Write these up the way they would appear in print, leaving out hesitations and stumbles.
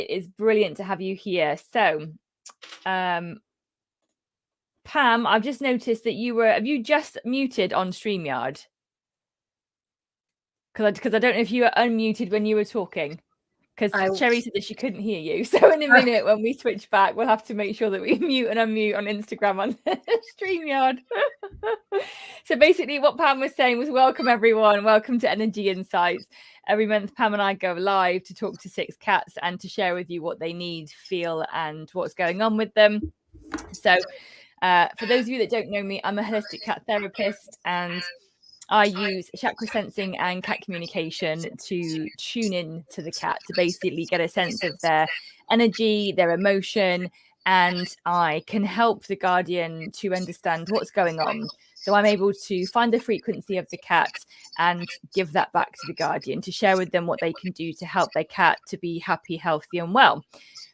It is brilliant to have you here. So, Pam, I've just noticed that have you just muted on StreamYard? Because I don't know if you were unmuted when you were talking. Because Cherry said that she couldn't hear you. So in a minute, when we switch back, we'll have to make sure that we mute and unmute on Instagram on StreamYard. So basically what Pam was saying was, welcome everyone. Welcome to Energy Insights. Every month, Pam and I go live to talk to 6 cats and to share with you what they need, feel, and what's going on with them. So for those of you that don't know me, I'm a holistic cat therapist, and I use chakra sensing and cat communication to tune in to the cat to basically get a sense of their energy, their emotion, and I can help the guardian to understand what's going on. So I'm able to find the frequency of the cat and give that back to the guardian to share with them what they can do to help their cat to be happy, healthy, and well.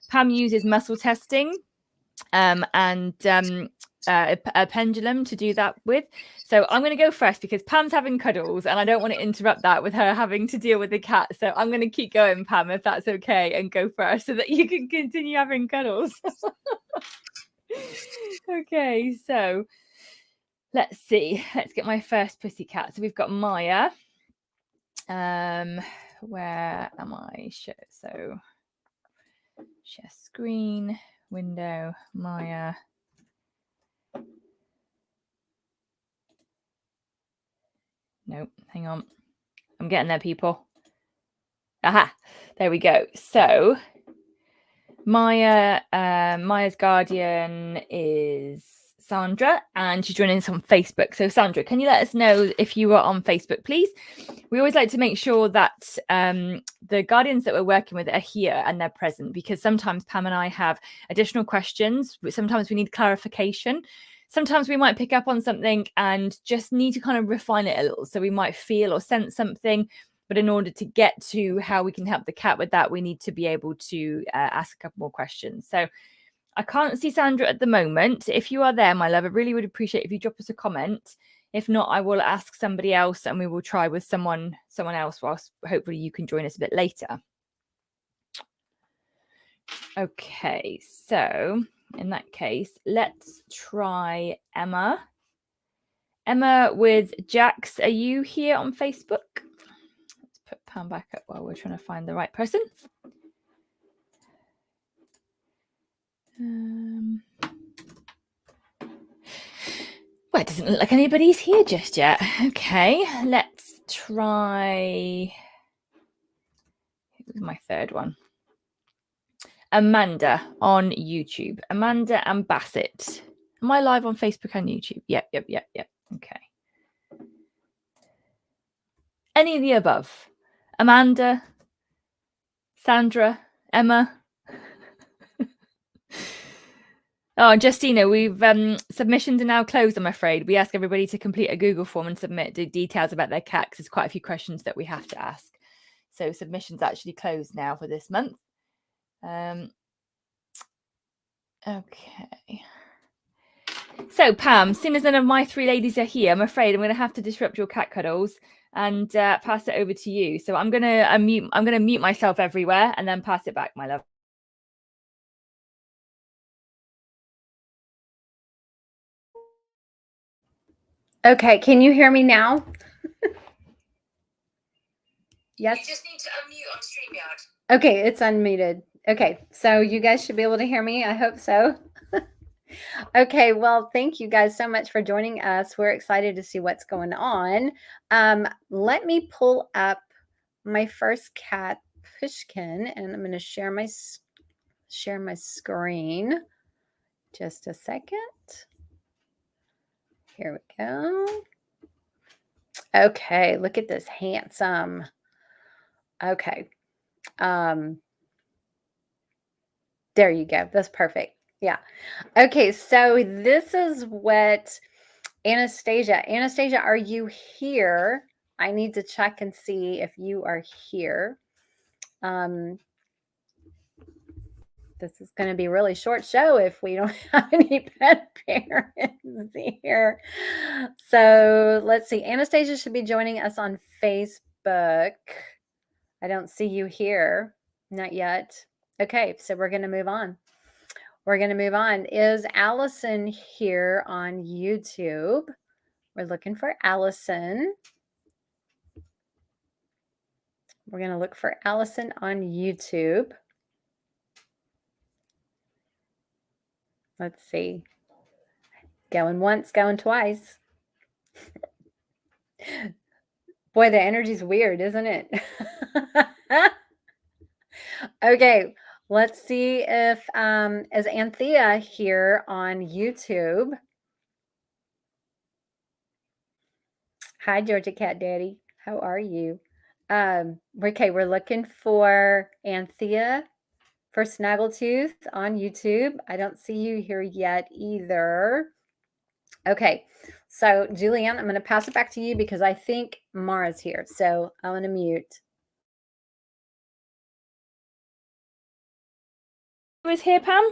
Pam uses muscle testing and a pendulum to do that with. So I'm going to go first because Pam's having cuddles and I don't want to interrupt that with her having to deal with the cat. So I'm going to keep going, Pam, if that's okay, and go first so that you can continue having cuddles. Okay, so let's see. Let's get my first pussy cat. So we've got Maya. Where am I? So share screen, window, Maya. Nope, hang on. I'm getting there, people. Aha, there we go. So Maya's guardian is Sandra, and she's joining us on Facebook. So Sandra, can you let us know if you are on Facebook, please? We always like to make sure that the guardians that we're working with are here and they're present, because sometimes Pam and I have additional questions, but sometimes we need clarification. Sometimes we might pick up on something and just need to kind of refine it a little. So we might feel or sense something, but in order to get to how we can help the cat with that, we need to be able to ask a couple more questions. So I can't see Sandra at the moment. If you are there, my love, I really would appreciate if you drop us a comment. If not, I will ask somebody else and we will try with someone else whilst hopefully you can join us a bit later. Okay, so in that case, let's try Emma. Emma with Jax, are you here on Facebook? Let's put Pam back up while we're trying to find the right person. Well, it doesn't look like anybody's here just yet. Okay, let's try. It was my third one. Amanda on YouTube. Amanda and Bassett. Am I live on Facebook and YouTube? Yep. Okay. Any of the above? Amanda, Sandra, Emma. Oh, Justina, we've submissions are now closed, I'm afraid. We ask everybody to complete a Google form and submit the details about their cat, because there's quite a few questions that we have to ask. So submissions actually closed now for this month. Okay. So Pam, seeing as none of my 3 ladies are here, I'm afraid I'm going to have to disrupt your cat cuddles and pass it over to you. So I'm going to mute myself everywhere and then pass it back, my love. Okay, can you hear me now? Yes. You just need to unmute on StreamYard. Okay, it's unmuted. Okay, so you guys should be able to hear me. I hope so. Okay, well, thank you guys so much for joining us. We're excited to see what's going on. Let me pull up my first cat, Pushkin, and I'm going to share my screen. Just a second. Here we go. Okay, look at this handsome. Okay. There you go. That's perfect. Yeah. Okay, so this is what Anastasia, are you here? I need to check and see if you are here. This is going to be a really short show if we don't have any pet parents here. So let's see. Anastasia should be joining us on Facebook. I don't see you here. Not yet. Okay, so we're going to move on. We're going to move on. Is Allison here on YouTube? We're looking for Allison. We're going to look for Allison on YouTube. Let's see. Going once, going twice. Boy, the energy's weird, isn't it? Okay, let's see if is Anthea here on YouTube. Hi, Georgia Cat Daddy. How are you? Okay, we're looking for Anthea for Snaggletooth on YouTube. I don't see you here yet either. Okay, so Julianne, I'm going to pass it back to you because I think Mara's here. So I'm going to mute. Who is here, Pam?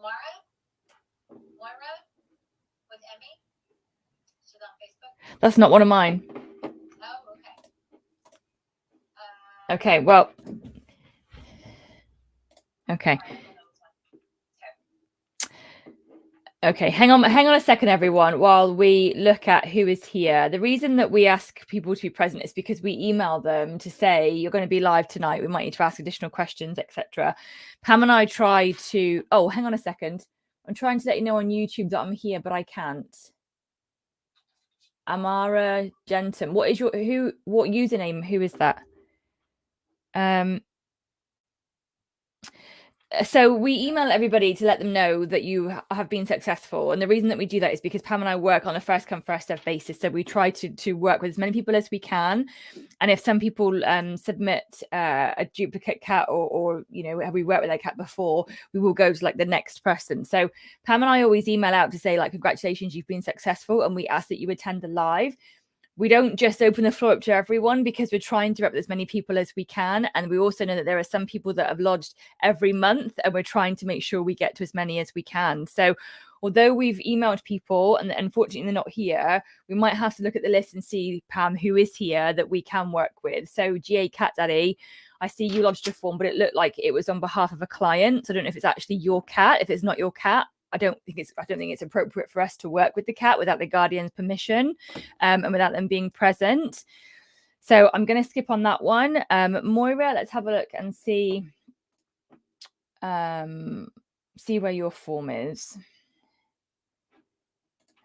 Moira with Emmy. She's on Facebook. That's not one of mine. Oh, okay. Okay, well. Okay. Okay, hang on a second, everyone, while we look at who is here. The reason that we ask people to be present is because we email them to say, you're going to be live tonight. We might need to ask additional questions, etc. Pam and I try to... Oh, hang on a second. I'm trying to let you know on YouTube that I'm here, but I can't. Amara Gentum. What is what username? Who is that? So we email everybody to let them know that you have been successful. And the reason that we do that is because Pam and I work on a first come, first served basis. So we try to work with as many people as we can. And if some people submit a duplicate cat or, you know, have we worked with a cat before, we will go to like the next person. So Pam and I always email out to say, like, congratulations, you've been successful. And we ask that you attend the live. We don't just open the floor up to everyone because we're trying to represent as many people as we can. And we also know that there are some people that have lodged every month and we're trying to make sure we get to as many as we can. So although we've emailed people and unfortunately they're not here, we might have to look at the list and see, Pam, who is here that we can work with. So GA Cat Daddy, I see you lodged a form, but it looked like it was on behalf of a client. So I don't know if it's actually your cat. If it's not your cat, I don't think it's appropriate for us to work with the cat without the guardian's permission and without them being present. So I'm going to skip on that one. Moira, let's have a look and see where your form is.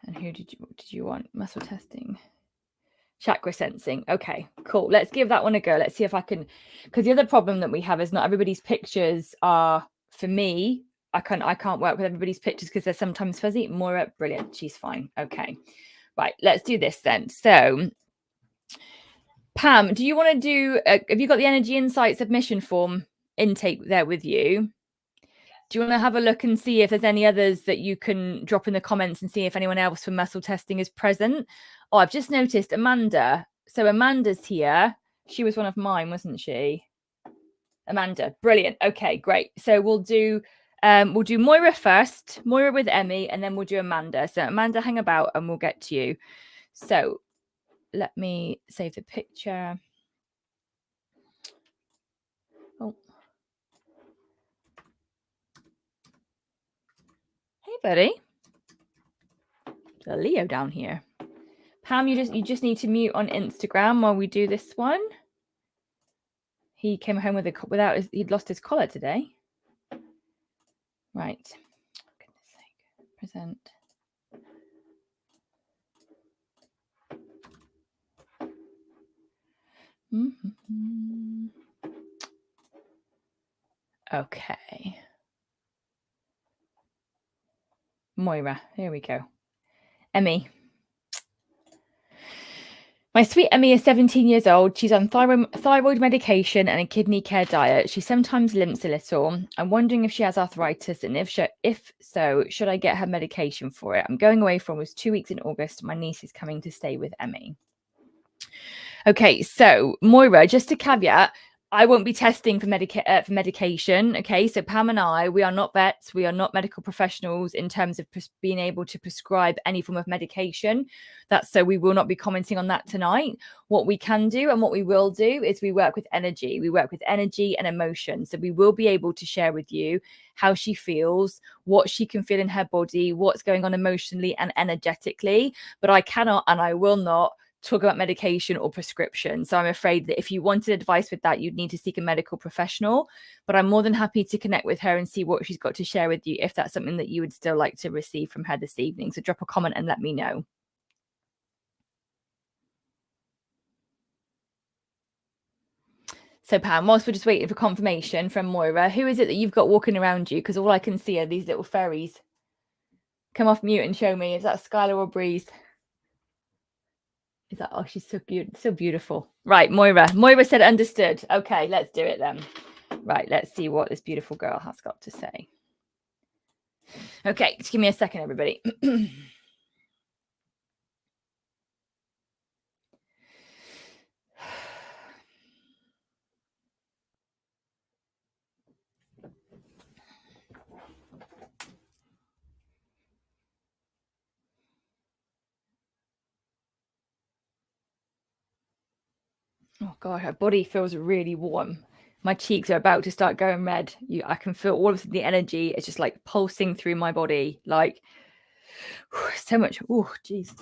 And who did you want? Muscle testing. Chakra sensing. Okay, cool. Let's give that one a go. Let's see if I can, because the other problem that we have is not everybody's pictures are, for me, I can't work with everybody's pictures because they're sometimes fuzzy. Moira, brilliant. She's fine. Okay. Right. Let's do this then. So, Pam, do you want to do, have you got the Energy Insight submission form intake there with you? Do you want to have a look and see if there's any others that you can drop in the comments and see if anyone else for muscle testing is present? Oh, I've just noticed Amanda. So Amanda's here. She was one of mine, wasn't she? Amanda. Brilliant. Okay, great. So we'll do Moira first, Moira with Emmy, and then we'll do Amanda. So Amanda, hang about and we'll get to you. So let me save the picture. Oh. Hey, buddy. There's a Leo down here. Pam, you just need to mute on Instagram while we do this one. He came home he'd lost his collar today. Right. Goodness sake. Present. Mm-hmm. Okay. Moira, here we go. Emmy. My sweet Emmy is 17 years old. She's on thyroid medication and a kidney care diet. She sometimes limps a little. I'm wondering if she has arthritis, and if so, should I get her medication for it? I'm going away for almost 2 weeks in August. My niece is coming to stay with Emmy. Okay, so Moira, just a caveat. I won't be testing for medication. Okay. So Pam and I, we are not vets. We are not medical professionals in terms of being able to prescribe any form of medication. So we will not be commenting on that tonight. What we can do and what we will do is we work with energy. We work with energy and emotion. So we will be able to share with you how she feels, what she can feel in her body, what's going on emotionally and energetically. But I cannot and I will not talk about medication or prescription. So I'm afraid that if you wanted advice with that, you'd need to seek a medical professional. But I'm more than happy to connect with her and see what she's got to share with you if that's something that you would still like to receive from her this evening. So drop a comment and let me know. So Pam, whilst we're just waiting for confirmation from Moira, who is it that you've got walking around you? Because all I can see are these little fairies. Come off mute and show me. Is that Skylar or Breeze? Is that, oh, she's so beautiful. Right, Moira. Moira said understood. Okay, let's do it then. Right, let's see what this beautiful girl has got to say. Okay, just give me a second, everybody. Oh God, her body feels really warm. My cheeks are about to start going red. I can feel all of the energy. It's just like pulsing through my body. Like so much. Oh, Jesus.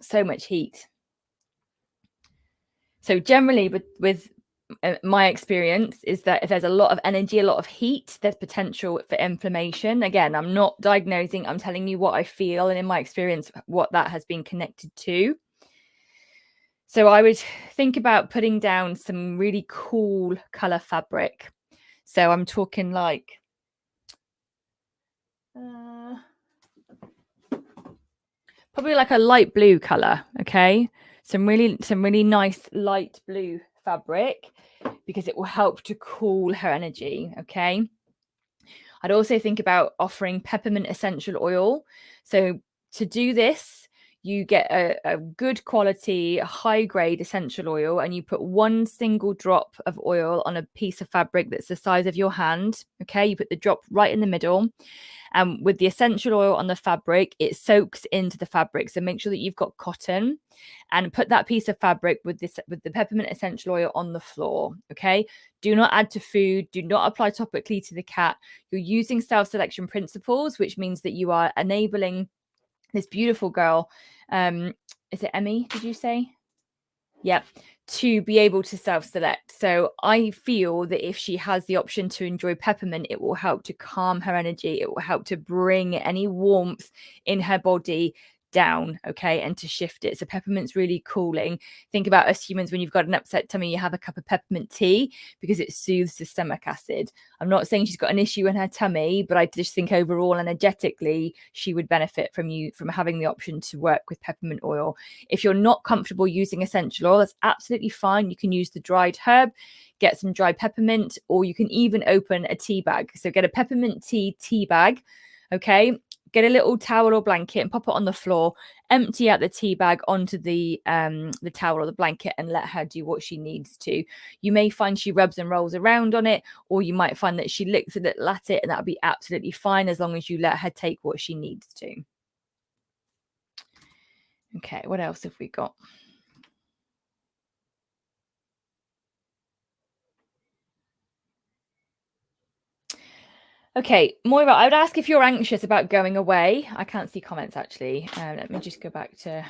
So much heat. So generally with my experience is that if there's a lot of energy, a lot of heat, there's potential for inflammation. Again, I'm not diagnosing. I'm telling you what I feel. And in my experience, what that has been connected to. So I would think about putting down some really cool color fabric. So I'm talking like probably like a light blue color. Okay. Some really nice light blue fabric because it will help to cool her energy. Okay. I'd also think about offering peppermint essential oil. So to do this, you get a good quality, high grade essential oil, and you put one single drop of oil on a piece of fabric that's the size of your hand. Okay, you put the drop right in the middle. And with the essential oil on the fabric, it soaks into the fabric. So make sure that you've got cotton and put that piece of fabric with the peppermint essential oil on the floor. Okay, do not add to food. Do not apply topically to the cat. You're using self-selection principles, which means that you are enabling this beautiful girl. Is it Emmy? Did you say? Yeah, to be able to self-select. So I feel that if she has the option to enjoy peppermint, it will help to calm her energy. It will help to bring any warmth in her body down, okay, and to shift it. So peppermint's really cooling. Think about us humans, when you've got an upset tummy, you have a cup of peppermint tea because it soothes the stomach acid. I'm not saying she's got an issue in her tummy, but I just think overall energetically she would benefit from having the option to work with peppermint oil. If you're not comfortable using essential oil, that's absolutely fine. You can use the dried herb, get some dried peppermint, or you can even open a tea bag. So get a peppermint tea bag, okay? Get a little towel or blanket and pop it on the floor, empty out the tea bag onto the towel or the blanket and let her do what she needs to. You may find she rubs and rolls around on it, or you might find that she licks a little at it, and that'll be absolutely fine as long as you let her take what she needs to. Okay, what else have we got? Okay, Moira, I would ask if you're anxious about going away. I can't see comments actually. Let me just go back to...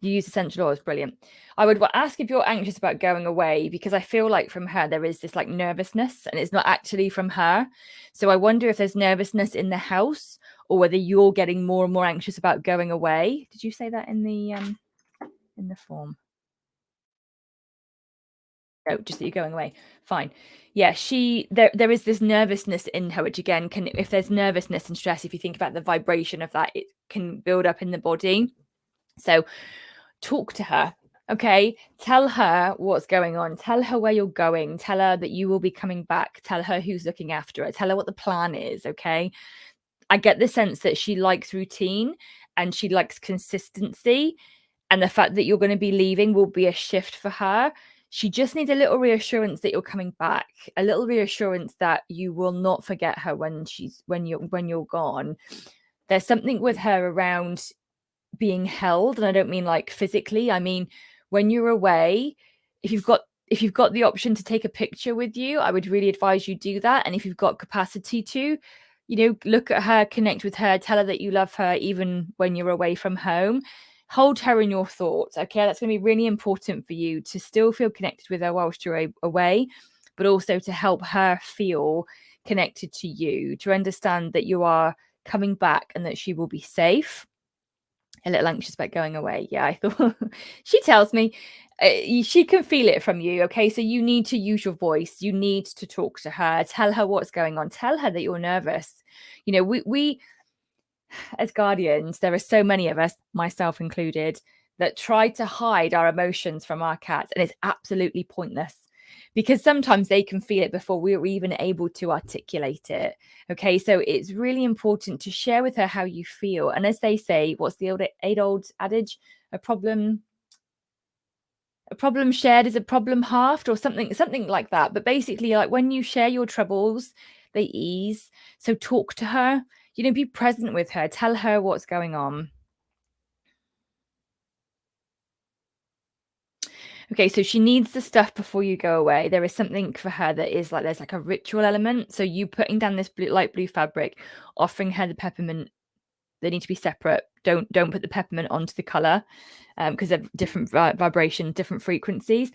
You use essential oils, brilliant. I would ask if you're anxious about going away, because I feel like from her there is this like nervousness and it's not actually from her. So I wonder if there's nervousness in the house or whether you're getting more and more anxious about going away. Did you say that in the form? No, just that you're going away. Fine. Yeah, there is this nervousness in her, which again if there's nervousness and stress, if you think about the vibration of that, it can build up in the body. So talk to her. Okay, tell her what's going on. Tell her where you're going. Tell her that you will be coming back. Tell her who's looking after her. Tell her what the plan is. Okay, I get the sense that she likes routine and she likes consistency, and the fact that you're going to be leaving will be a shift for her. She just needs a little reassurance that you're coming back, a little reassurance that you will not forget her when you're gone. There's something with her around being held, and I don't mean like physically. I mean, when you're away, if you've got the option to take a picture with you, I would really advise you do that. And if you've got capacity to, look at her, connect with her, tell her that you love her even when you're away from home. Hold her in your thoughts. Okay, that's going to be really important for you to still feel connected with her whilst you're away, but also to help her feel connected to you, to understand that you are coming back and that she will be safe. A little anxious about going away. Yeah, I thought she tells me she can feel it from you. Okay, so you need to use your voice. You need to talk to her. Tell her what's going on. Tell her that you're nervous. We as guardians, there are so many of us, myself included, that try to hide our emotions from our cats, and it's absolutely pointless, because sometimes they can feel it before we're even able to articulate it. Okay, so it's really important to share with her how you feel. And as they say, what's the old adage? A problem shared is a problem halved, or something like that. But basically, like, when you share your troubles, they ease. So talk to her, be present with her, tell her what's going on. Okay, so she needs the stuff before you go away. There is something for her that is like, there's like a ritual element. So you putting down this light blue fabric, offering her the peppermint, they need to be separate. Don't put the peppermint onto the color, because of different vibrations, different frequencies.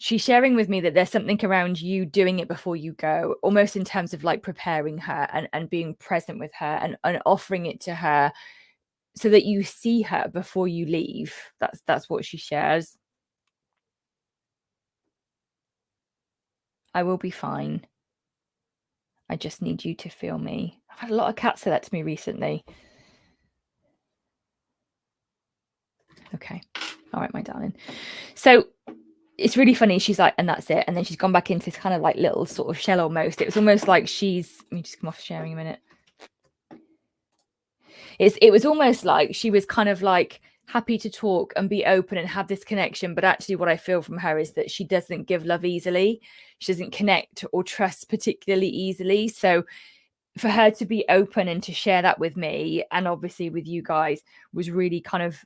She's sharing with me that there's something around you doing it before you go, almost in terms of like preparing her and being present with her and offering it to her so that you see her before you leave. That's what she shares. I will be fine. I just need you to feel me. I've had a lot of cats say that to me recently. Okay. All right, my darling. So it's really funny. She's like, and that's it. And then she's gone back into this kind of like little sort of shell almost. It was almost like let me just come off sharing a minute. It was almost like she was kind of like happy to talk and be open and have this connection. But actually what I feel from her is that she doesn't give love easily. She doesn't connect or trust particularly easily. So for her to be open and to share that with me, and obviously with you guys, was really kind of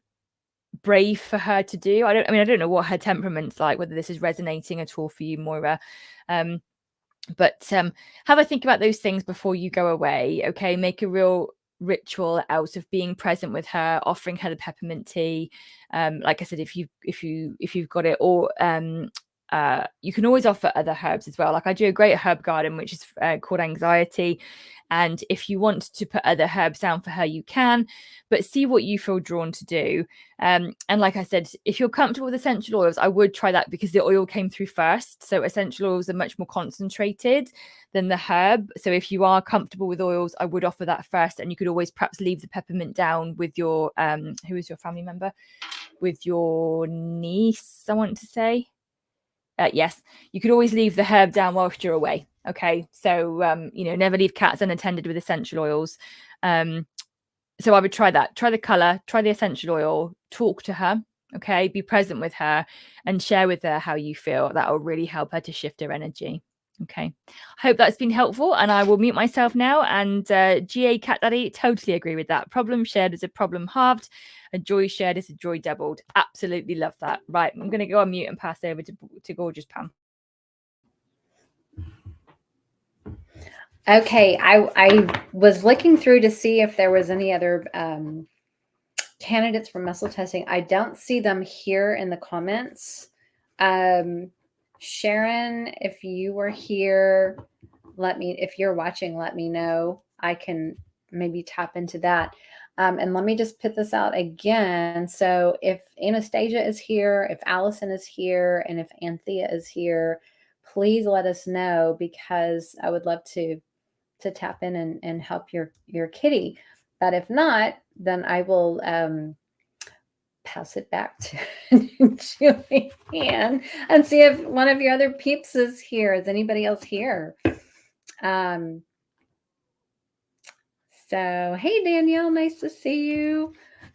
brave for her to do. I don't know what her temperament's like, whether this is resonating at all for you, Moira. But have a think about those things before you go away. Okay, make a real ritual out of being present with her, offering her the peppermint tea. Like I said, if you've got it, or you can always offer other herbs as well. Like I do a great herb garden, which is called Anxiety. And if you want to put other herbs down for her, you can, but see what you feel drawn to do. And like I said, if you're comfortable with essential oils, I would try that, because the oil came through first. So essential oils are much more concentrated than the herb. So if you are comfortable with oils, I would offer that first. And you could always perhaps leave the peppermint down with your, who is your family member? With your niece, I want to say. Yes, you could always leave the herb down whilst you're away. Okay, so never leave cats unattended with essential oils. So I would try that. Try the color, try the essential oil, talk to her. Okay, be present with her and share with her how you feel. That will really help her to shift her energy. Okay, I hope that's been helpful, and I will mute myself now. And GA Cat Daddy, totally agree with that. Problem shared is a problem halved. A joy shared is a joy doubled. Absolutely love that. Right, I'm going to go on mute and pass over to gorgeous Pam. Okay, I was looking through to see if there was any other candidates for muscle testing. I don't see them here in the comments. Sharon, if you were here, if you're watching, let me know. I can maybe tap into that. And let me just put this out again. So if Anastasia is here, if Allison is here, and if Anthea is here, please let us know, because I would love to tap in and help your kitty. But if not, then I will pass it back to Julianne and see if one of your other peeps is here. Is anybody else here? So, hey, Danielle, nice to see you.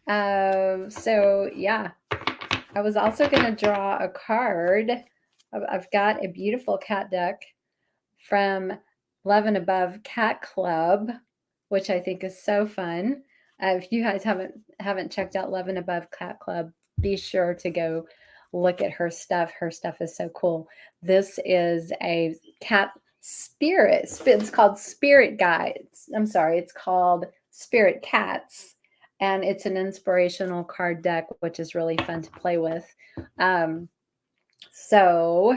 So yeah, I was also going to draw a card I've got a beautiful cat deck from Love and Above Cat Club, which I think is so fun. If you guys haven't checked out Love and Above Cat Club, be sure to go look at her stuff. Her stuff is so cool. This is a cat spirit. It's called Spirit Guides. I'm sorry, it's called Spirit Cats. And it's an inspirational card deck, which is really fun to play with. So,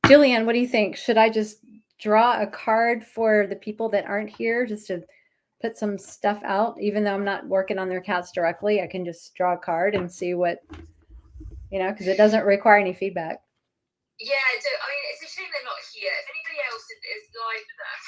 Jillian, what do you think? Should I just draw a card for the people that aren't here just to put some stuff out? Even though I'm not working on their cats directly, I can just draw a card and see what, because it doesn't require any feedback. Yeah, I mean, it's a shame they're not here. If anybody else is live with us,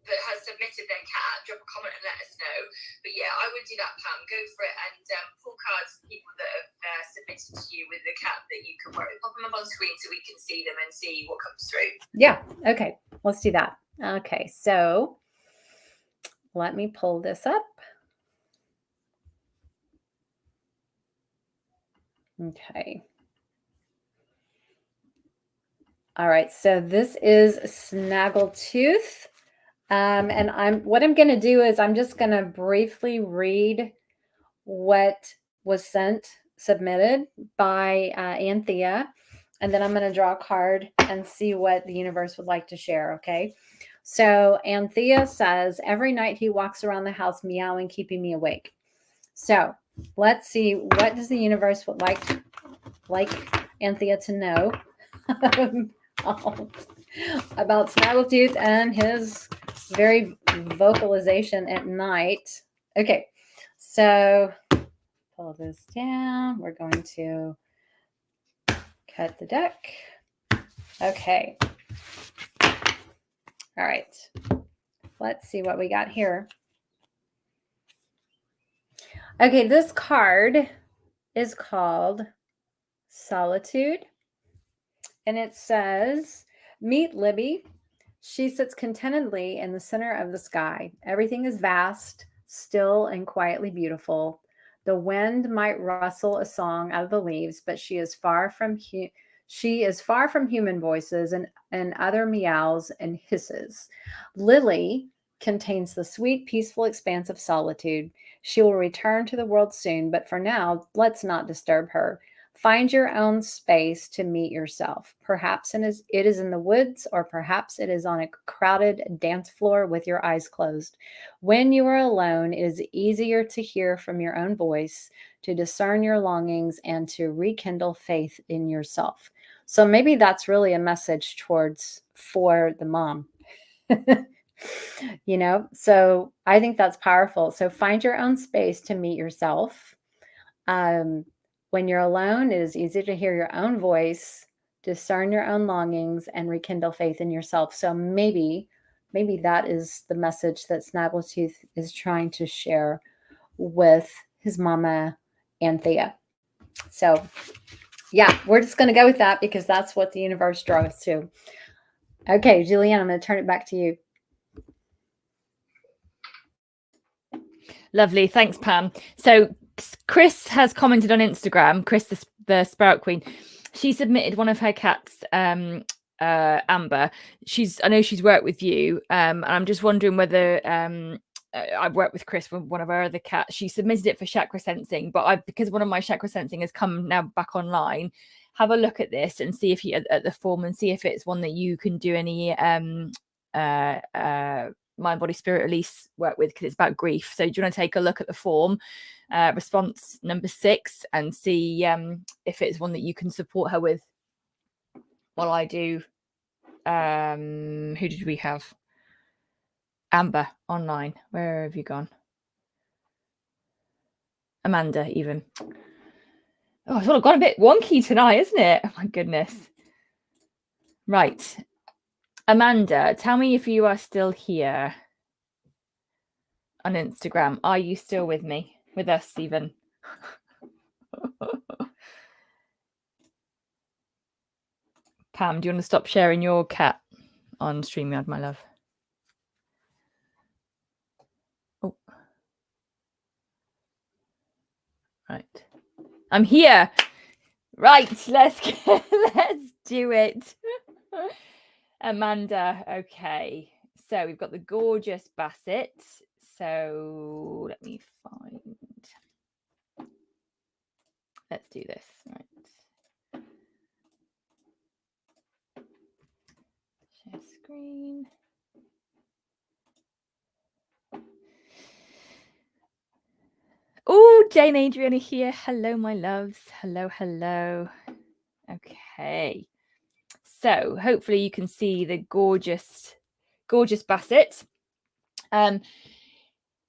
that has submitted their cat, drop a comment and let us know. But yeah, I would do that, Pam. Go for it and pull cards for people that have submitted to you with the cat that you can work with. Pop them up on screen so we can see them and see what comes through. Yeah. Okay. Let's do that. Okay. So let me pull this up. Okay. All right. So this is Snaggletooth. And what I'm going to do is I'm just going to briefly read what was submitted by Anthea, and then I'm going to draw a card and see what the universe would like to share. Okay. So Anthea says, every night he walks around the house meowing, keeping me awake. So let's see, what does the universe would like Anthea to know about Snaggletooth and his very vocalization at night. Okay, so pull this down. We're going to cut the deck. Okay. All right. Let's see what we got here. Okay, this card is called Solitude. And it says, meet Libby. She sits contentedly in the center of the sky. Everything is vast, still, and quietly beautiful. The wind might rustle a song out of the leaves, but she is far from human voices and other meows and hisses. Lily contains the sweet, peaceful expanse of solitude. She will return to the world soon, but for now, let's not disturb her. Find your own space to meet yourself. Perhaps it is in the woods, or perhaps it is on a crowded dance floor with your eyes closed. When you are alone, it is easier to hear from your own voice, to discern your longings, and to rekindle faith in yourself. So maybe that's really a message for the mom. So I think that's powerful. So find your own space to meet yourself. When you're alone, it is easy to hear your own voice, discern your own longings, and rekindle faith in yourself. So maybe that is the message that Snaggletooth is trying to share with his mama, Anthea. So yeah, we're just going to go with that because that's what the universe draws us to. Okay, Julianne, I'm going to turn it back to you. Lovely. Thanks, Pam. So Chris has commented on Instagram, Chris, the Sprout Queen. She submitted one of her cats, Amber. I know she's worked with you. And I'm just wondering whether I've worked with Chris with one of our other cats. She submitted it for chakra sensing, but because one of my chakra sensing has come now back online, have a look at this and see if you at the form and see if it's one that you can do any mind, body, spirit release work with, because it's about grief. So do you want to take a look at the form, response number 6, and see if it's one that you can support her with while I do who did we have? Amber online. Where have you gone? Amanda, even. Oh, it's all got a bit wonky tonight, isn't it? Oh my goodness. Right. Amanda, tell me if you are still here on Instagram. Are you still with me? With us, Stephen? Pam, do you want to stop sharing your cat on StreamYard, my love? Oh. Right. I'm here. Right, let's do it. Amanda, okay. So we've got the gorgeous Basset. So let me find. Let's do this. Right. Share screen. Oh, Jane Adrian here. Hello, my loves. Hello, hello. Okay. So hopefully you can see the gorgeous Basset.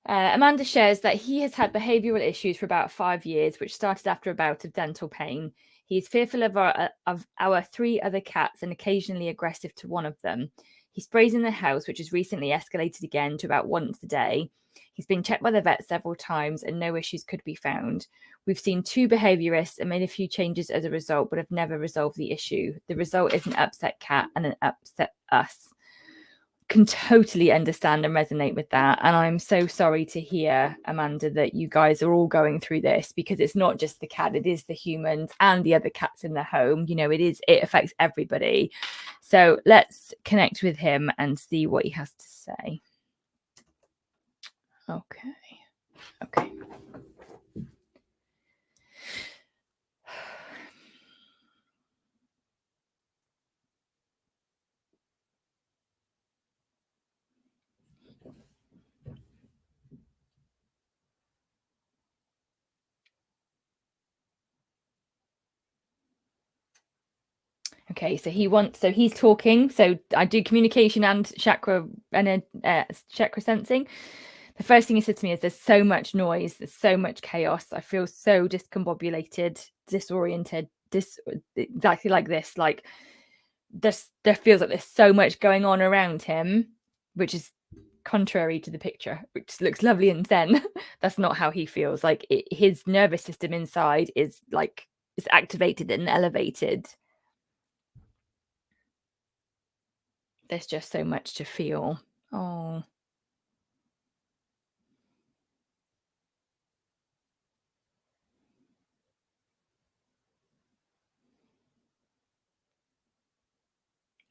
Amanda shares that he has had behavioural issues for about 5 years, which started after a bout of dental pain. He is fearful of our 3 other cats and occasionally aggressive to one of them. He sprays in the house, which has recently escalated again to about once a day. He's been checked by the vet several times and no issues could be found. We've seen 2 behaviourists and made a few changes as a result, but have never resolved the issue. The result is an upset cat and an upset us. Can totally understand and resonate with that. And I'm so sorry to hear, Amanda, that you guys are all going through this, because it's not just the cat, it is the humans and the other cats in the home. You know, it affects everybody. So let's connect with him and see what he has to say. Okay. Okay, so he's talking. So I do communication and chakra sensing. The first thing he said to me is, there's so much noise, there's so much chaos. I feel so discombobulated, disoriented, exactly like this. Like there feels like there's so much going on around him, which is contrary to the picture, which looks lovely and zen. That's not how he feels. Like his nervous system inside is activated and elevated. There's just so much to feel. Oh.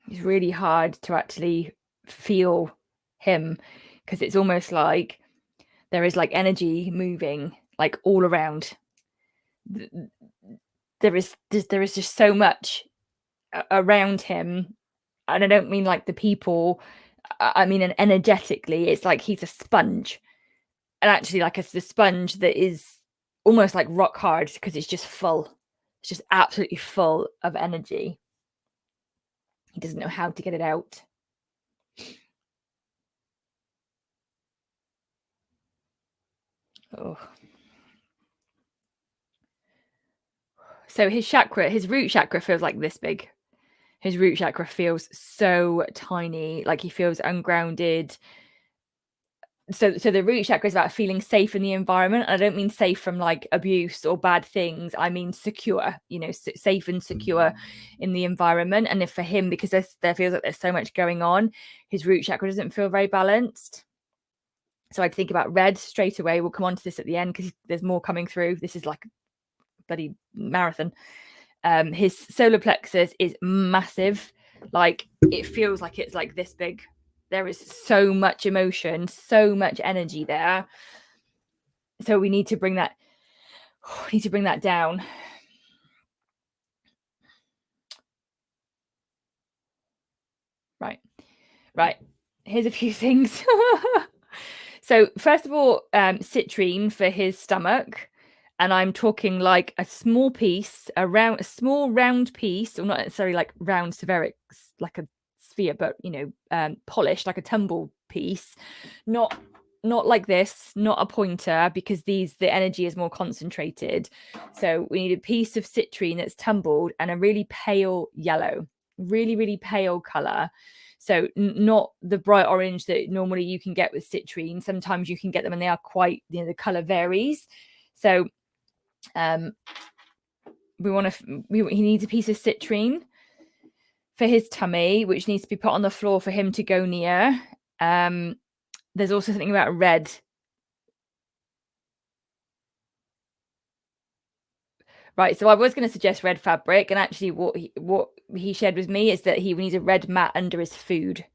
It's really hard to actually feel him, because it's almost like there is like energy moving like all around. There is just so much around him, and I don't mean like the people. I mean, and energetically, it's like he's a sponge, and actually, like it's the sponge that is almost like rock hard, because it's just full. It's just absolutely full of energy. He doesn't know how to get it out. Oh. So his root chakra feels like this big. His root chakra feels so tiny, like he feels ungrounded. So the root chakra is about feeling safe in the environment. I don't mean safe from like abuse or bad things. I mean secure, safe and secure in the environment. And if for him, because there feels like there's so much going on, his root chakra doesn't feel very balanced. So I'd think about red straight away. We'll come on to this at the end because there's more coming through. This is like a bloody marathon. His solar plexus is massive. Like it feels like it's like this big. There is so much emotion, so much energy there. So we need to bring that down. Right. Here's a few things. So first of all, citrine for his stomach. And I'm talking like a small round piece, or not necessarily like round spheric, like a sphere, but polished, like a tumble piece. Not like this, not a pointer, because the energy is more concentrated. So we need a piece of citrine that's tumbled and a really pale yellow, really, really pale color. So not the bright orange that normally you can get with citrine. Sometimes you can get them and they are quite, the color varies. So he needs a piece of citrine for his tummy, which needs to be put on the floor for him to go near. There's also something about red. Right, so I was going to suggest red fabric, and actually what he shared with me is that he needs a red mat under his food.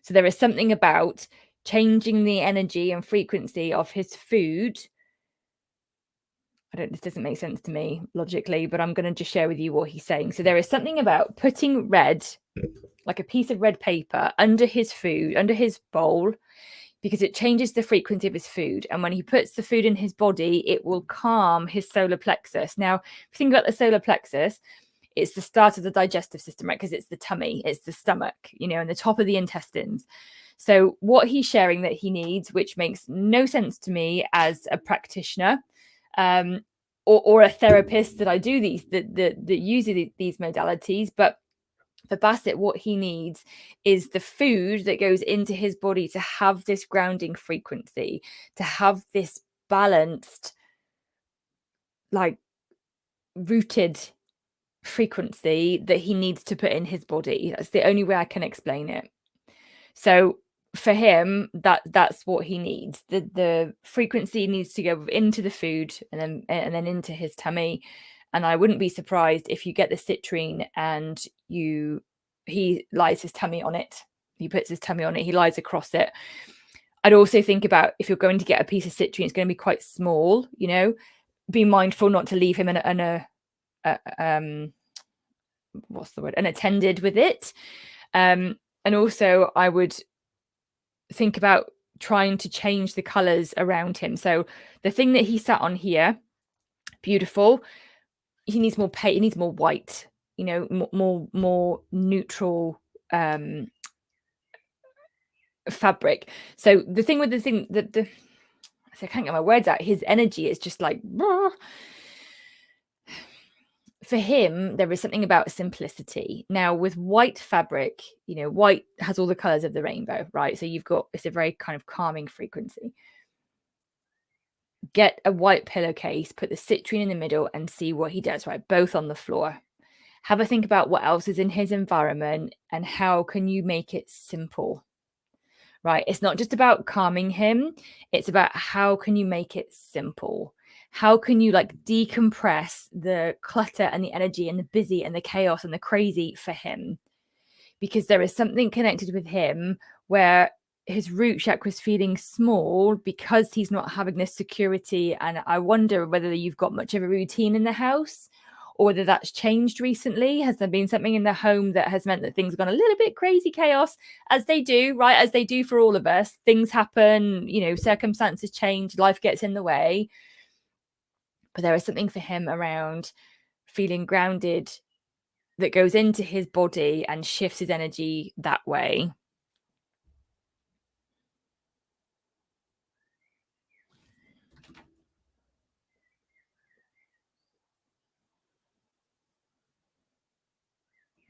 So there is something about changing the energy and frequency of his food. This doesn't make sense to me logically, but I'm going to just share with you what he's saying. So there is something about putting red, like a piece of red paper, under his food, under his bowl, because it changes the frequency of his food. And when he puts the food in his body, it will calm his solar plexus. Now, if you think about the solar plexus, it's the start of the digestive system, right? Because it's the tummy, it's the stomach, and the top of the intestines. So what he's sharing that he needs, which makes no sense to me as a practitioner, or a therapist that I do these, that uses these modalities, but for Bassett, what he needs is the food that goes into his body to have this grounding frequency, to have this balanced, like rooted frequency that he needs to put in his body. That's the only way I can explain it. So for him, that's what he needs. The frequency needs to go into the food and then into his tummy. And I wouldn't be surprised if you get the citrine and he lies his tummy on it. He puts his tummy on it. He lies across it. I'd also think about, if you're going to get a piece of citrine, it's going to be quite small. Be mindful not to leave him what's the word? Unattended with it. And also, I would think about trying to change the colors around him. So the thing that he sat on here, beautiful. He needs more he needs more white, more neutral fabric. So the thing with I can't get my words out. His energy is just like, for him, there is something about simplicity. Now, with white fabric, white has all the colors of the rainbow, right? So it's a very kind of calming frequency. Get a white pillowcase, put the citrine in the middle, and see what he does, right? Both on the floor. Have a think about what else is in his environment and how can you make it simple, right? It's not just about calming him. It's about how can you make it simple? How can you decompress the clutter and the energy and the busy and the chaos and the crazy for him? Because there is something connected with him where his root chakra is feeling small because he's not having this security. And I wonder whether you've got much of a routine in the house or whether that's changed recently. Has there been something in the home that has meant that things have gone a little bit crazy chaos, as they do, right? As they do for all of us. Things happen, circumstances change, life gets in the way. But there is something for him around feeling grounded that goes into his body and shifts his energy that way.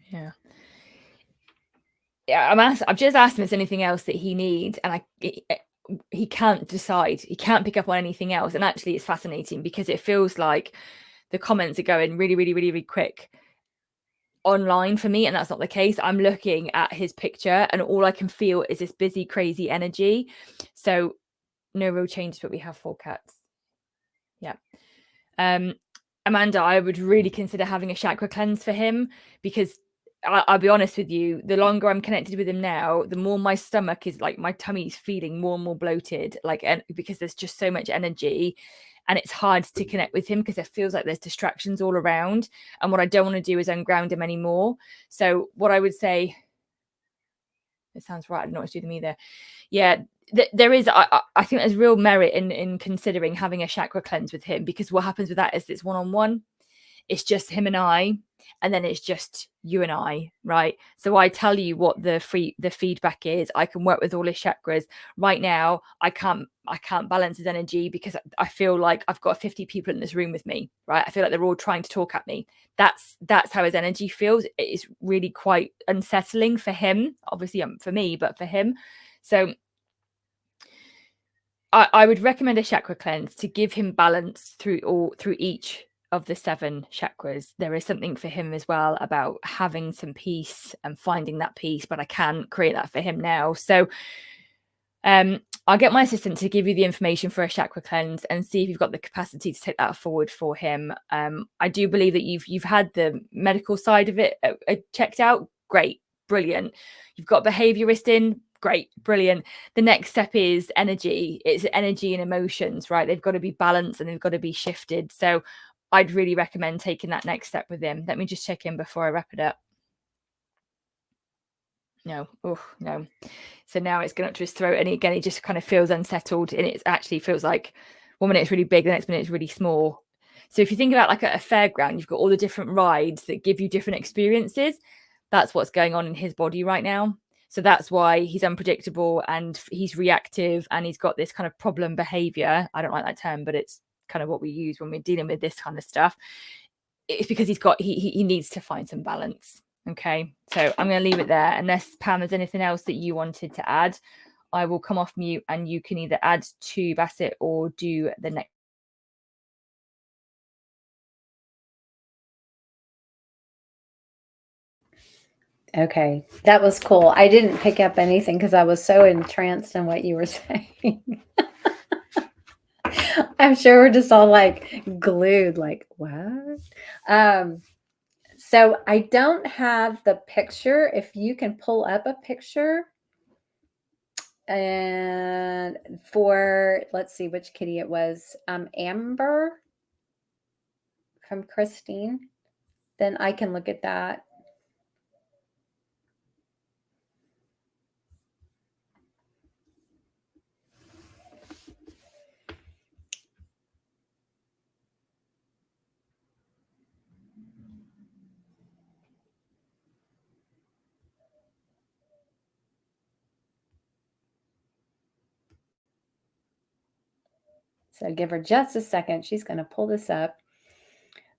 Yeah. I've just asked him if there's anything else that he needs, and he can't decide. He can't pick up on anything else. And actually, it's fascinating because it feels like the comments are going really, really, really, really quick online for me, and that's not the case. I'm looking at his picture, and all I can feel is this busy, crazy energy. So no real changes, but we have 4 cats. Yeah. Amanda, I would really consider having a chakra cleanse for him, because I'll be honest with you, the longer I'm connected with him now, the more my stomach is my tummy's feeling more and more bloated, because there's just so much energy, and it's hard to connect with him because it feels like there's distractions all around. And what I don't want to do is unground him anymore. So what I would say, it sounds right, I don't know what to do to me there. Yeah, there is, I think there's real merit in considering having a chakra cleanse with him, because what happens with that is it's one-on-one. It's just him and I, and then it's just you and I, right? So I tell you what the feedback is. I can work with all his chakras. Right now, I can't balance his energy because I feel like I've got 50 people in this room with me, right? I feel like they're all trying to talk at me. That's how his energy feels. It is really quite unsettling for him, obviously for me, but for him. So I would recommend a chakra cleanse to give him balance through each of the 7 chakras. There is something for him as well about having some peace and finding that peace, but I can create that for him now. So I'll get my assistant to give you the information for a chakra cleanse and see if you've got the capacity to take that forward for him. I do believe that you've had the medical side of it checked out. Great, brilliant. You've got behaviorist in. Great, brilliant. The next step is energy. It's energy and emotions, right? They've got to be balanced and they've got to be shifted. So I'd really recommend taking that next step with him. Let me just check in before I wrap it up. No, oh no. So now it's going up to his throat, and again, he just kind of feels unsettled, and it actually feels like 1 minute it's really big, the next minute it's really small. So if you think about like a fairground, you've got all the different rides that give you different experiences. That's what's going on in his body right now. So that's why he's unpredictable and he's reactive, and he's got this kind of problem behavior. I don't like that term, but it's kind of what we use when we're dealing with this kind of stuff. It's because he needs to find some balance. Okay, so I'm going to leave it there. Unless, Pam, there's anything else that you wanted to add, I will come off mute and you can either add to Bassett or do the next. Okay, that was cool. I didn't pick up anything because I was so entranced in what you were saying. I'm sure we're just all like glued, like, what? So I don't have the picture. If you can pull up a picture, and for, let's see which kitty it was, Amber from Christine, then I can look at that. So give her just a second. She's going to pull this up.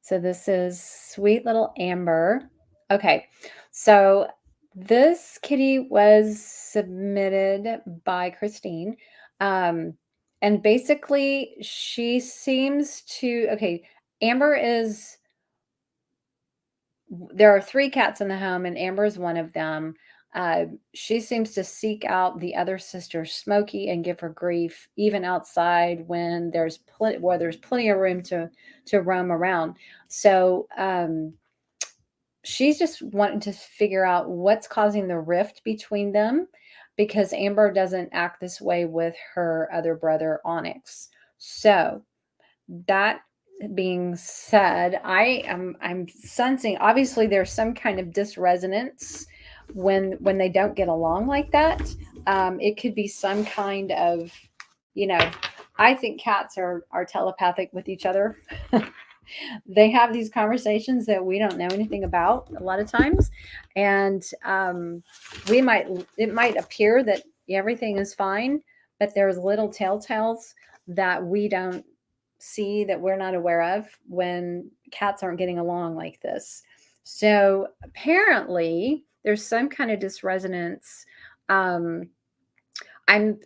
So this is sweet little Amber. Okay, so this kitty was submitted by Christine. And basically she seems to, okay, Amber is, there are 3 cats in the home and Amber is one of them. She seems to seek out the other sister, Smokey, and give her grief, even outside when there's plenty of room to roam around. So she's just wanting to figure out what's causing the rift between them, because Amber doesn't act this way with her other brother, Onyx. So that being said, I'm sensing, obviously there's some kind of dysresonance when they don't get along like that. It could be some kind of, I think cats are telepathic with each other. They have these conversations that we don't know anything about a lot of times, and it might appear that everything is fine, but there's little telltales that we don't see, that we're not aware of, when cats aren't getting along like this. So apparently there's some kind of dysresonance. I'm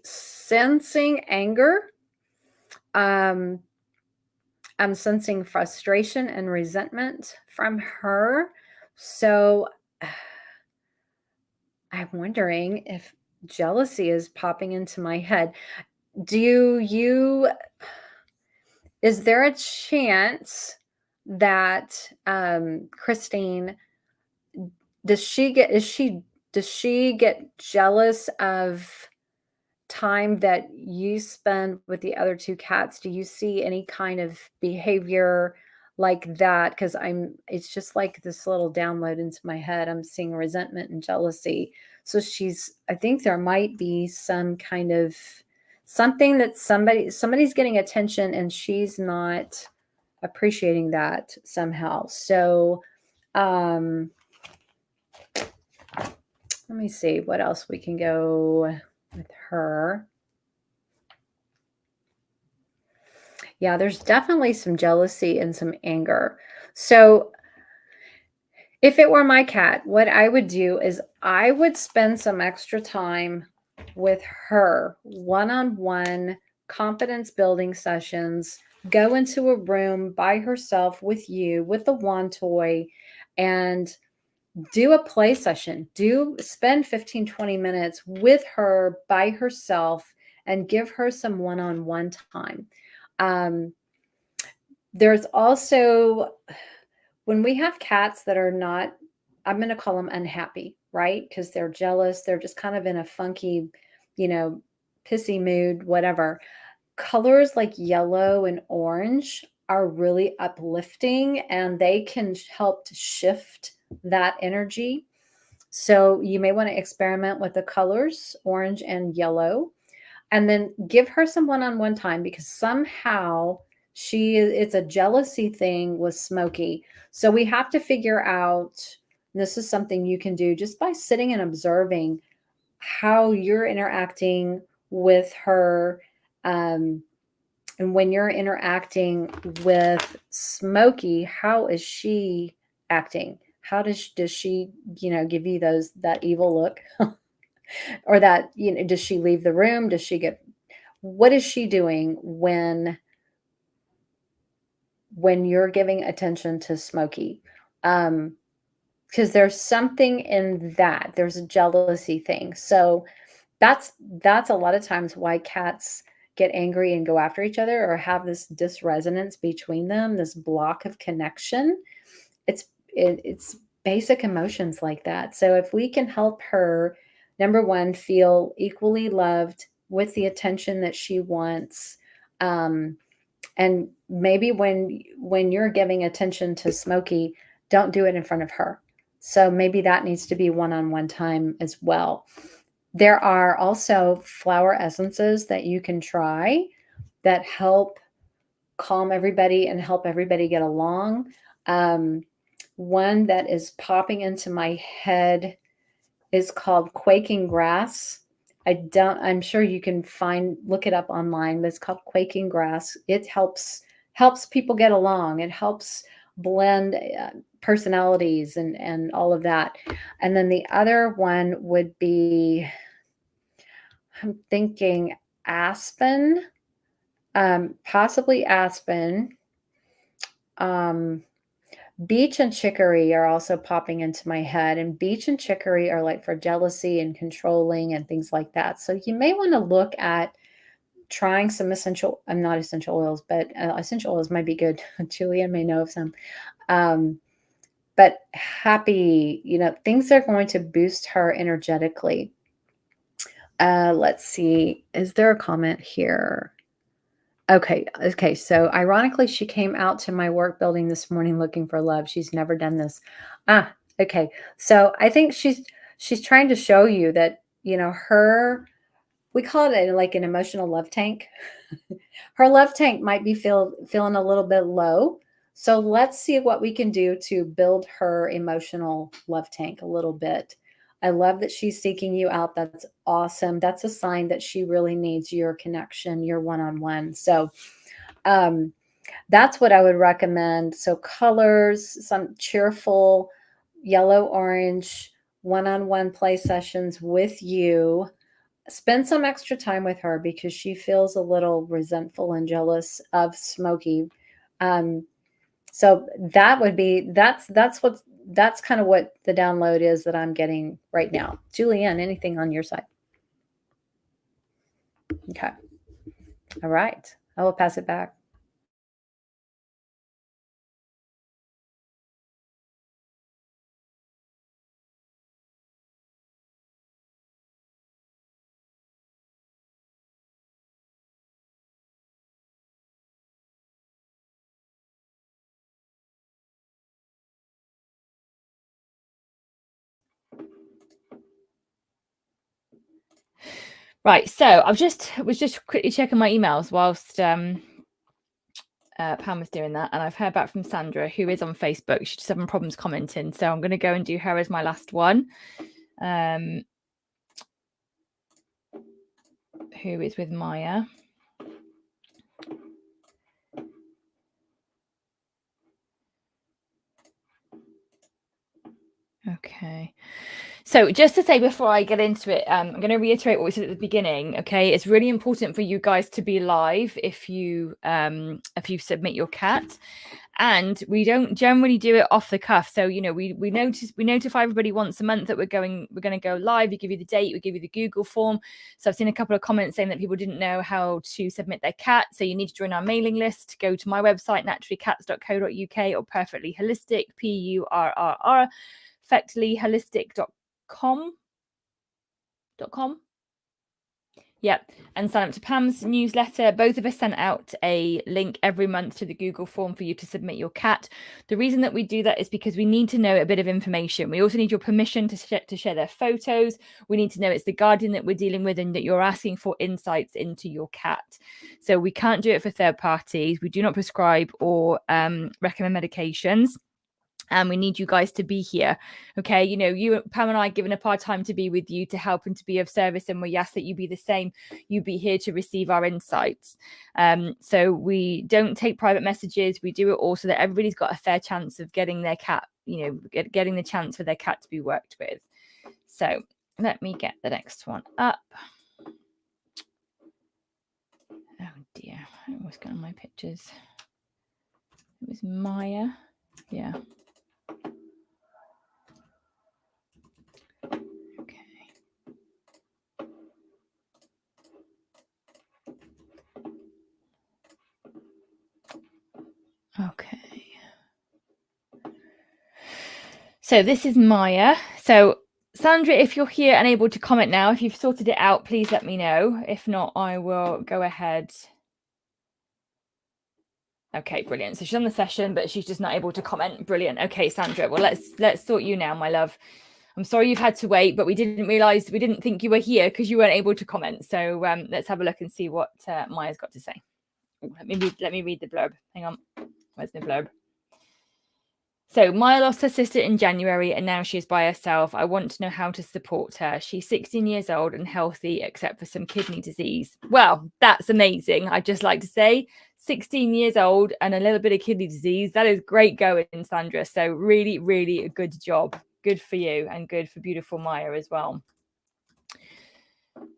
sensing anger. I'm sensing frustration and resentment from her. So I'm wondering if jealousy is popping into my head. Is there a chance that Christine, does she get jealous of time that you spend with the other 2 cats? Do you see any kind of behavior like that? Because it's just like this little download into my head. I'm seeing resentment and jealousy. So I think there might be some kind of something that somebody's getting attention and she's not appreciating that somehow. So let me see what else we can go with her. Yeah, there's definitely some jealousy and some anger. So if it were my cat, what I would do is I would spend some extra time with her, one-on-one confidence building sessions, go into a room by herself with you, with the wand toy, and do a play session. Spend 15, 20 minutes with her by herself and give her some one-on-one time. There's also, when we have cats that are not, I'm going to call them unhappy, right? Because they're jealous. They're just kind of in a funky, pissy mood, whatever. Colors like yellow and orange are really uplifting, and they can help to shift that energy. So you may want to experiment with the colors, orange and yellow, and then give her some one-on-one time, because somehow it's a jealousy thing with Smokey. So we have to figure out, this is something you can do just by sitting and observing how you're interacting with her. And when you're interacting with Smokey, how is she acting? How does she, give you that evil look? Or that, does she leave the room? What is she doing when you're giving attention to Smokey? Because there's something in that. There's a jealousy thing. So that's a lot of times why cats get angry and go after each other, or have this disresonance between them, this block of connection. It's basic emotions like that. So if we can help her, number one, feel equally loved with the attention that she wants, and maybe when you're giving attention to Smokey, don't do it in front of her. So maybe that needs to be one-on-one time as well. There are also flower essences that you can try that help calm everybody and help everybody get along. One that is popping into my head is called Quaking Grass. I'm sure you can look it up online, but it's called Quaking Grass. It helps people get along. It helps blend personalities and all of that. And then the other one would be, I'm thinking aspen, possibly aspen. Beech and chicory are also popping into my head, and beech and chicory are like for jealousy and controlling and things like that. So you may want to look at trying some not essential oils, but essential oils might be good. Julian may know of some. But happy, things are going to boost her energetically. Let's see. Is there a comment here? Okay. So ironically, she came out to my work building this morning looking for love. She's never done this. Okay. So I think she's trying to show you that, we call it like an emotional love tank. Her love tank might be feeling a little bit low. So let's see what we can do to build her emotional love tank a little bit. I love that she's seeking you out. That's awesome. That's a sign that she really needs your connection, your one-on-one. So that's what I would recommend. So colors, some cheerful yellow, orange, one-on-one play sessions with you. Spend some extra time with her because she feels a little resentful and jealous of Smokey. So that's kind of what the download is that I'm getting right now. Julianne, anything on your side? Okay. All right. I will pass it back. Right, so I was just quickly checking my emails whilst Pam was doing that, and I've heard back from Sandra, who is on Facebook. She's just having problems commenting, so I'm going to go and do her as my last one. Who is with Maya? Okay. So just to say before I get into it, I'm going to reiterate what we said at the beginning. Okay, it's really important for you guys to be live if you submit your cat, and we don't generally do it off the cuff. So we notify everybody once a month that we're going to go live. We give you the date, we give you the Google form. So I've seen a couple of comments saying that people didn't know how to submit their cat. So you need to join our mailing list. Go to my website, naturallycats.co.uk, or Purrrfectly Holistic, Purrr Fectlyholistic.com. Yep, and sign up to Pam's newsletter. Both of us sent out a link every month to the Google form for you to submit your cat. The reason that we do that is because we need to know a bit of information. We also need your permission to share their photos. We need to know it's the guardian that we're dealing with and that you're asking for insights into your cat. So we can't do it for third parties. We do not prescribe or recommend medications. And we need you guys to be here. Okay. You, Pam and I, given up our time to be with you, to help and to be of service. And we ask that you be the same. You be here to receive our insights. So we don't take private messages. We do it all so that everybody's got a fair chance of getting their cat, getting the chance for their cat to be worked with. So let me get the next one up. Oh dear. I always got on my pictures. It was Maya. Yeah. Okay. So this is Maya. So Sandra, if you're here and able to comment now, if you've sorted it out, please let me know. If not, I will go ahead. Okay, brilliant. So she's on the session, but she's just not able to comment. Brilliant. Okay, Sandra. Well, let's sort you now, my love. I'm sorry you've had to wait, but we didn't think you were here because you weren't able to comment. So let's have a look and see what Maya's got to say. Ooh, let me read the blurb. Hang on. Where's my blurb? So Maya lost her sister in January and now she is by herself. I want to know how to support her. She's 16 years old and healthy except for some kidney disease. Well, that's amazing. I'd just like to say 16 years old and a little bit of kidney disease. That is great going, Sandra. So really, really a good job. Good for you and good for beautiful Maya as well.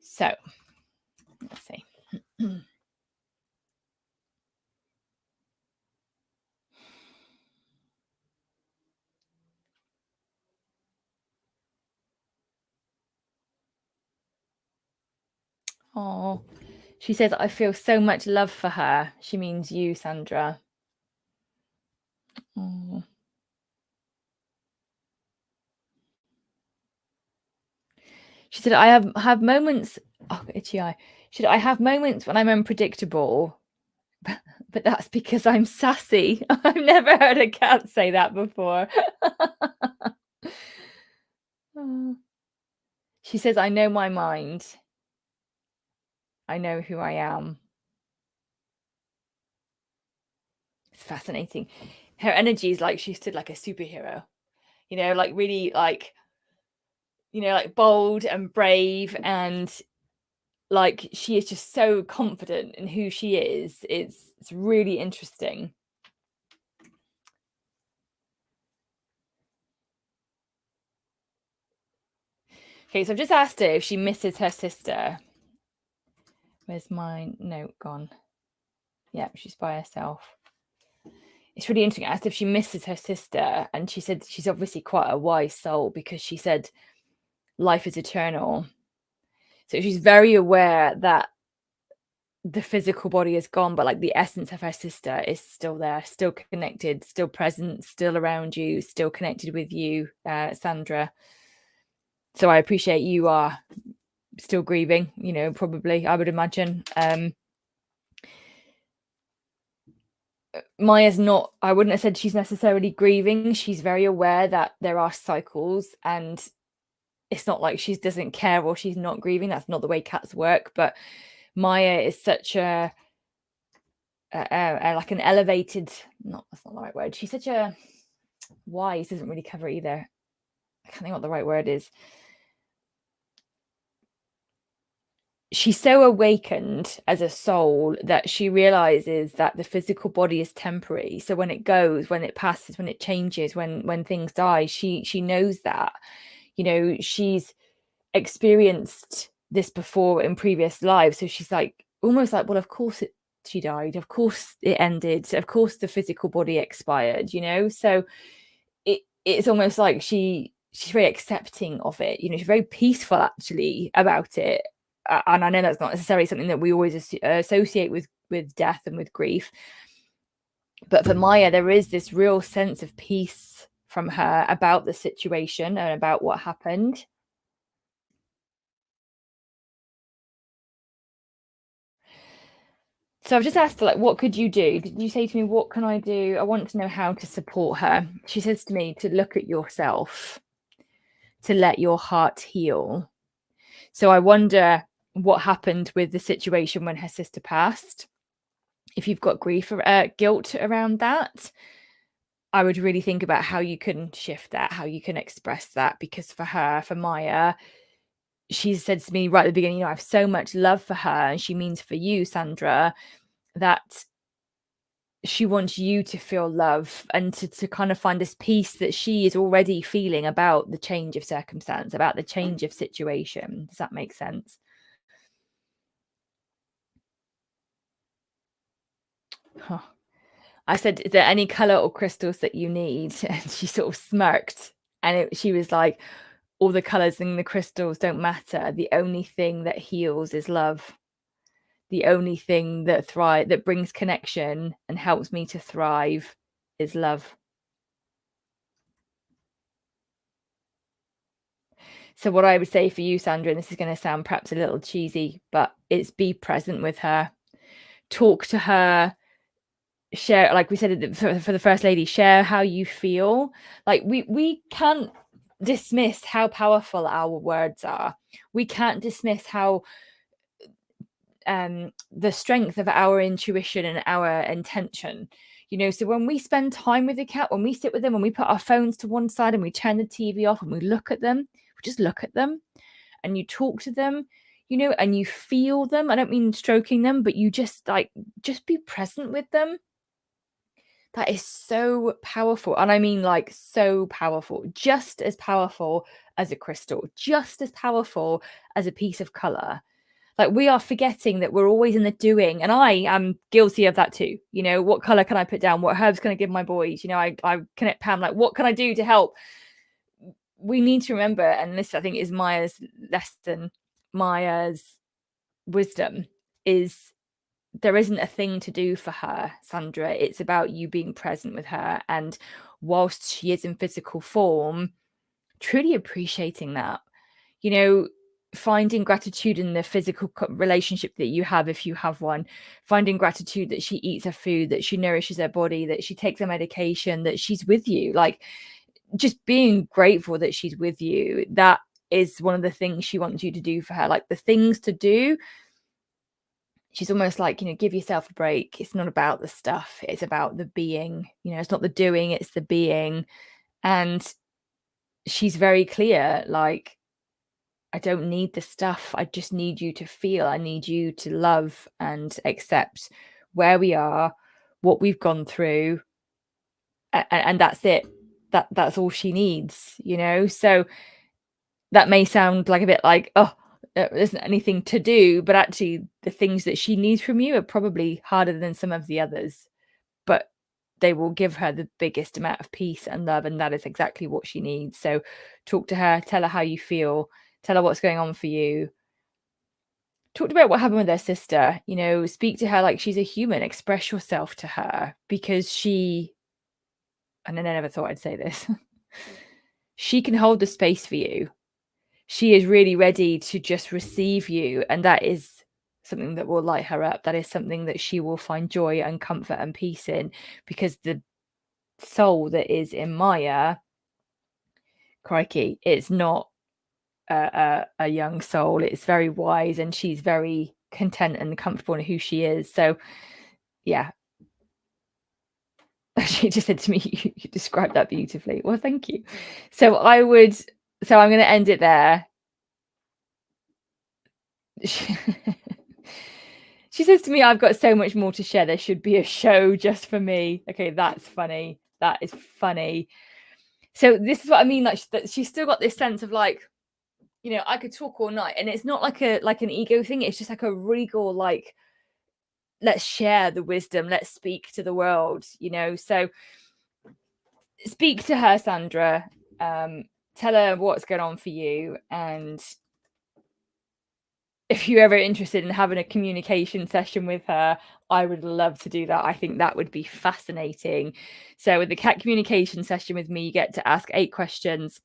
So let's see. Oh, she says, I feel so much love for her. She means you, Sandra. Oh. She said, I have moments. Oh, itchy eye. She said, I have moments when I'm unpredictable, but that's because I'm sassy. I've never heard a cat say that before. Oh. She says, I know my mind. I know who I am. It's fascinating. Her energy is like she stood like a superhero, like really like bold and brave, and like she is just so confident in who she is. It's really interesting. Okay, so I've just asked her if she misses her sister. Where's my note gone? Yeah, she's by herself. It's really interesting. I asked if she misses her sister, and she said she's obviously quite a wise soul because she said life is eternal. So she's very aware that the physical body is gone, but like the essence of her sister is still there, still connected, still present, still around you, still connected with you, Sandra. So I appreciate you are still grieving, probably, I would imagine. Maya's not, I wouldn't have said she's necessarily grieving. She's very aware that there are cycles, and it's not like she doesn't care or she's not grieving. That's not the way cats work. But Maya is such like an elevated, that's not the right word. She's such a wise, doesn't really cover it either. I can't think what the right word is. she's so awakened as a soul that she realizes that the physical body is temporary. So when it goes, when it passes, when it changes, when things die, she knows that, you know, she's experienced this before in previous lives. So she's like, almost like, well, of course she died, of course it ended, of course the physical body expired, you know. So it's almost like she's very accepting of it, you know. She's very peaceful actually about it. And I know that's not necessarily something that we always associate with death and with grief, but for Maya, there is this real sense of peace from her about the situation and about what happened. So I've just asked her, like, what could you do? Did you say to me, what can I do? I want to know how to support her. She says to me to look at yourself, to let your heart heal. So I wonder what happened with the situation when her sister passed. If you've got grief or guilt around that, I would really think about how you can shift that, how you can express that. Because for her, for Maya, she said to me right at the beginning, you know, I have so much love for her, and she means for you, Sandra, that she wants you to feel love and to kind of find this peace that she is already feeling about the change of circumstance, about the change of situation. Does that make sense? Huh. I said, is there any color or crystals that you need? And she sort of smirked, and she was like, all the colors and the crystals don't matter. The only thing that heals is love. The only thing that that brings connection and helps me to thrive is love. So what I would say for you, Sandra, and this is going to sound perhaps a little cheesy, but it's be present with her. Talk to her. Share, like we said for the First Lady, share how you feel. Like we can't dismiss how powerful our words are. We can't dismiss how the strength of our intuition and our intention, you know. So when we spend time with the cat, when we sit with them, when we put our phones to one side and we turn the TV off and we look at them, we just look at them and you talk to them, you know, and you feel them. I don't mean stroking them, but you just be present with them. That is so powerful. And I mean, like, so powerful, just as powerful as a crystal, just as powerful as a piece of color. Like, we are forgetting that we're always in the doing. And I am guilty of that too. You know, what color can I put down? What herbs can I give my boys? You know, I connect Pam, like, what can I do to help? We need to remember, and this I think is Maya's lesson, Maya's wisdom, is there isn't a thing to do for her, Sandra. It's about you being present with her. And whilst she is in physical form, truly appreciating that, you know, finding gratitude in the physical relationship that you have, if you have one, finding gratitude that she eats her food, that she nourishes her body, that she takes her medication, that she's with you. Like, just being grateful that she's with you. That is one of the things she wants you to do for her. Like, the things to do, she's almost like, you know, give yourself a break. It's not about the stuff. It's about the being, you know, it's not the doing, it's the being. And she's very clear, like, I don't need the stuff. I just need you to feel. I need you to love and accept where we are, what we've gone through. And that's it. That's all she needs, you know? So that may sound like a bit like, oh, there isn't anything to do, but actually the things that she needs from you are probably harder than some of the others, but they will give her the biggest amount of peace and love, and that is exactly what she needs. So talk to her, tell her how you feel, tell her what's going on for you. Talk about what happened with her sister, you know, speak to her like she's a human, express yourself to her, because and I never thought I'd say this, she can hold the space for you. She is really ready to just receive you. And that is something that will light her up. That is something that she will find joy and comfort and peace in, because the soul that is in Maya, crikey, it's not a young soul. It's very wise, and she's very content and comfortable in who she is. So yeah, she just said to me, you described that beautifully. Well, thank you. So I'm going to end it there. She says to me, I've got so much more to share. There should be a show just for me. Okay, that's funny. That is funny. So this is what I mean. Like she's still got this sense of like, you know, I could talk all night, and it's not like an ego thing. It's just like a regal, like, let's share the wisdom. Let's speak to the world, you know. So speak to her, Sandra. Tell her what's going on for you, and if you're ever interested in having a communication session with her, I would love to do that. I think that would be fascinating. So with the cat communication session with me, you get to ask 8 questions.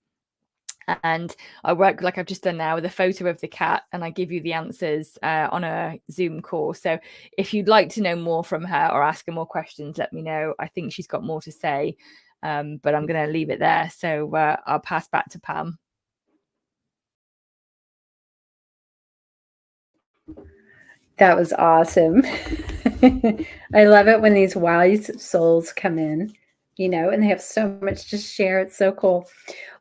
And I work like I've just done now with a photo of the cat, and I give you the answers on a Zoom call. So if you'd like to know more from her or ask her more questions, let me know. I think she's got more to say, but I'm going to leave it there. So I'll pass back to Pam. That was awesome. I love it when these wise souls come in, you know, and they have so much to share. It's so cool.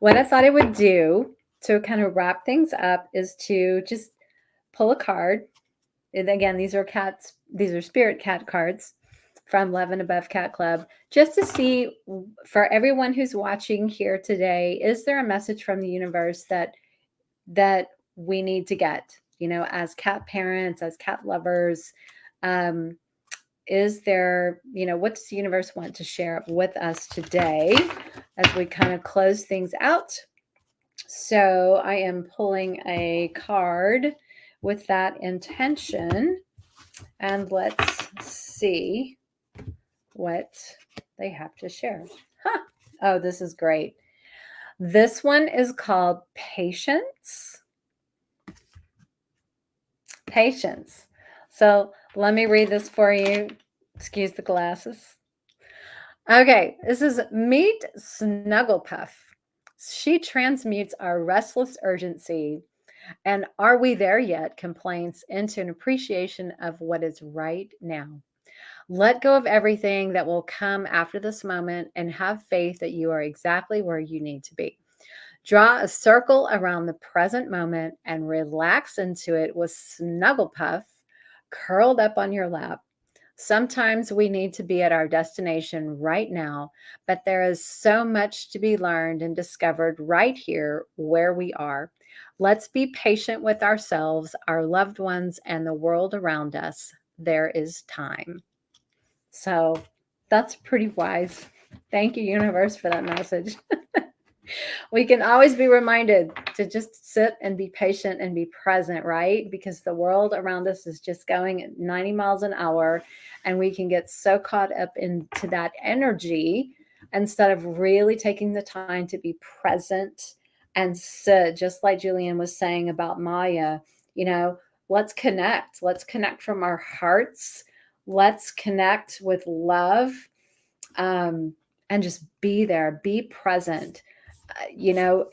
What I thought I would do to kind of wrap things up is to just pull a card. And again, these are spirit cat cards from Love and Above Cat Club, just to see, for everyone who's watching here today, is there a message from the universe that we need to get, you know, as cat parents, as cat lovers? Is there, you know, what does the universe want to share with us today as we kind of close things out? So I am pulling a card with that intention, and let's see what they have to share. Huh. Oh, this is great. This one is called Patience. Patience. So let me read this for you. Excuse the glasses. Okay, this is Meet Snugglepuff. She transmutes our restless urgency and "are we there yet" complaints into an appreciation of what is right now. Let go of everything that will come after this moment and have faith that you are exactly where you need to be. Draw a circle around the present moment and relax into it with Snugglepuff curled up on your lap. Sometimes we need to be at our destination right now, but there is so much to be learned and discovered right here where we are. Let's be patient with ourselves, our loved ones, and the world around us. There is time. So that's pretty wise. Thank you, universe, for that message. We can always be reminded to just sit and be patient and be present, right? Because the world around us is just going at 90 miles an hour, and we can get so caught up into that energy instead of really taking the time to be present and sit, just like Julian was saying about Maya. You know, let's connect. Let's connect from our hearts. Let's connect with love, and just be there, be present. You know,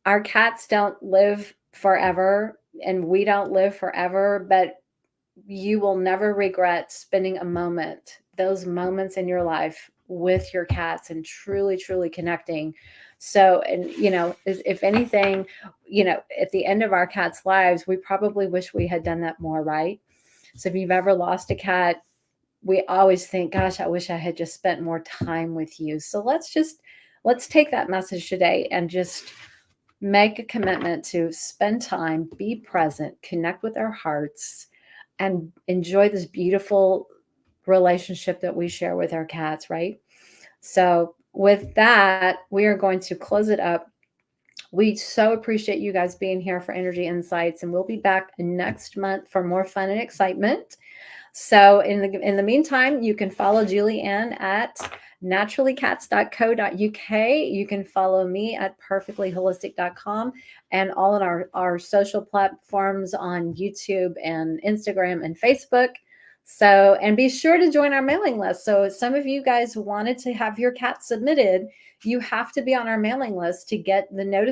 our cats don't live forever, and we don't live forever, but you will never regret spending a moment, those moments in your life with your cats, and truly, truly connecting. So, and, you know, if anything, you know, at the end of our cats' lives, we probably wish we had done that more, right? So if you've ever lost a cat, we always think, gosh, I wish I had just spent more time with you. So let's take that message today and just make a commitment to spend time, be present, connect with our hearts, and enjoy this beautiful relationship that we share with our cats, right? So with that, we are going to close it up. We so appreciate you guys being here for Energy Insights, and we'll be back next month for more fun and excitement. So in the meantime, you can follow Julianne at naturallycats.co.uk. You can follow me at purrrfectlyholistic.com, and all of our social platforms on YouTube and Instagram and Facebook. So, and be sure to join our mailing list. So some of you guys wanted to have your cat submitted. You have to be on our mailing list to get the notice